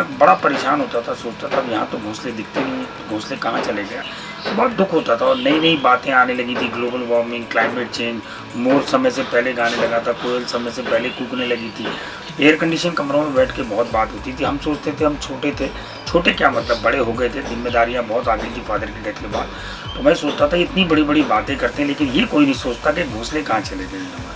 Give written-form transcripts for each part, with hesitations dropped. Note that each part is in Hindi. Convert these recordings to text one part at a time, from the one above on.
मैं बड़ा परेशान होता था, सोचता था अब यहाँ तो घोंसले दिखते नहीं, तो घोंसले कहाँ चले गए। तो बहुत दुख होता था और नई नई बातें आने लगी थी, ग्लोबल वार्मिंग, क्लाइमेट चेंज, मोर समय से पहले गाने लगा था, कोयल समय से पहले कूकने लगी थी। एयर कंडीशन कमरों में बैठ के बहुत बात होती थी। हम सोचते थे हम छोटे थे, छोटे क्या मतलब बड़े हो गए थे, जिम्मेदारियाँ बहुत आ गई थी फादर की डेथ के बाद। तो मैं सोचता था इतनी बड़ी बड़ी बातें करते हैं, लेकिन ये कोई नहीं सोचता कि घोंसले कहाँ चले गए हमारे।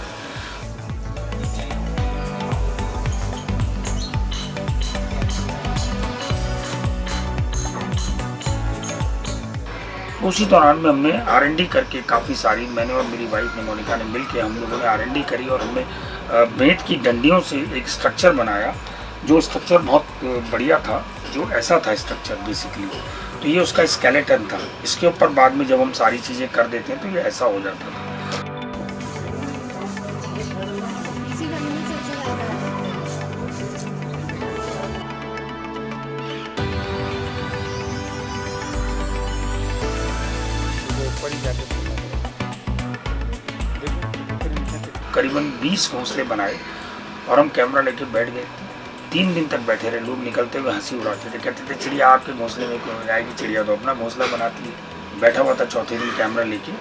उसी दौरान में हमने R&D करके काफ़ी सारी, मैंने और मेरी वाइफ ने, मोनिका ने मिल के हम लोगों ने R&D करी और हमने बेंत की डंडियों से एक स्ट्रक्चर बनाया, जो स्ट्रक्चर बहुत बढ़िया था, जो ऐसा था स्ट्रक्चर बेसिकली। तो ये उसका स्केलेटन था। इसके ऊपर बाद में जब हम सारी चीज़ें कर देते हैं तो ये ऐसा हो जाता था। करीबन 20 घोंसले बनाए और हम कैमरा लेके बैठ गए। 3 दिन तक बैठे रहे। लोग निकलते हुए हंसी उड़ाते थे, कहते थे चिड़िया आपके घोंसले में क्यों आएगी, चिड़िया तो अपना घोंसला बनाती है। बैठा हुआ था चौथे दिन कैमरा लेके,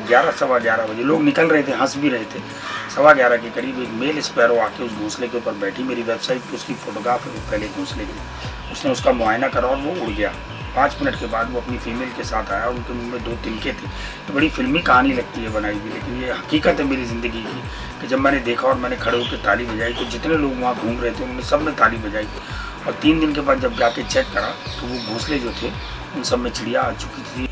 11 सवा 11 बजे लोग निकल रहे थे, हंस भी रहे थे। 11:15 के करीब एक मेल स्पैरो आके उस घोंसले के ऊपर बैठी। मेरी वेबसाइट पर उसकी फोटोग्राफ है पहले घोंसले की। उसने उसका मुआयना करा और वो उड़ गया। 5 मिनट के बाद वो अपनी फीमेल के साथ आया और उनके मुंह में 2 तिनके थे। तो बड़ी फिल्मी कहानी लगती है बनाई हुई, लेकिन ये हकीकत है मेरी ज़िंदगी की कि जब मैंने देखा और मैंने खड़े होकर ताली बजाई तो जितने लोग वहाँ घूम रहे थे उन्होंने सब ने ताली बजाई। और 3 दिन के बाद जब जाके चेक करा तो वो घोंसले जो थे उन सब में चिड़िया आ चुकी थी।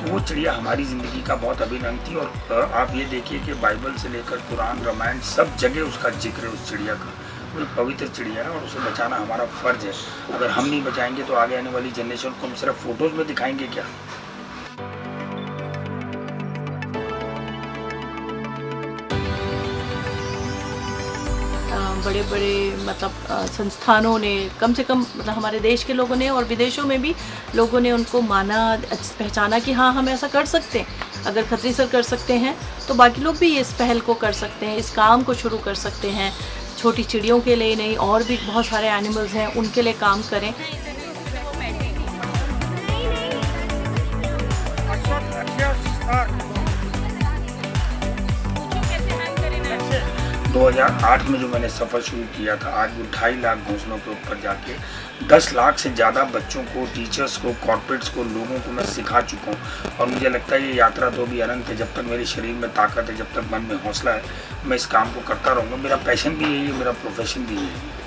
वो चिड़िया हमारी ज़िंदगी का बहुत अभिन्न अंग थी। और आप ये देखिए कि बाइबल से लेकर कुरान, रामायण, सब जगह उसका जिक्र है उस चिड़िया का। वो एक पवित्र चिड़िया है और उसे बचाना हमारा फ़र्ज़ है। अगर हम नहीं बचाएंगे तो आगे आने वाली जनरेशन को हम सिर्फ फ़ोटोज़ में दिखाएंगे क्या। बड़े बड़े मतलब संस्थानों ने, कम से कम मतलब हमारे देश के लोगों ने और विदेशों में भी लोगों ने उनको माना, पहचाना कि हाँ हम ऐसा कर सकते हैं। अगर खत्री सर कर सकते हैं तो बाकी लोग भी इस पहल को कर सकते हैं, इस काम को शुरू कर सकते हैं। छोटी चिड़ियों के लिए नहीं, और भी बहुत सारे एनिमल्स हैं, उनके लिए काम करें। 2008 में जो मैंने सफ़र शुरू किया था, आज वो 2.5 लाख घोंसलों के ऊपर जाके 10 लाख से ज़्यादा बच्चों को, टीचर्स को, कॉर्पोरेट्स को, लोगों को मैं सिखा चुका हूँ। और मुझे लगता है ये यात्रा तो भी अनंत है। जब तक मेरे शरीर में ताकत है, जब तक मन में हौसला है, मैं इस काम को करता रहूँगा। मेरा पैशन भी यही है, मेरा प्रोफेशन भी यही है।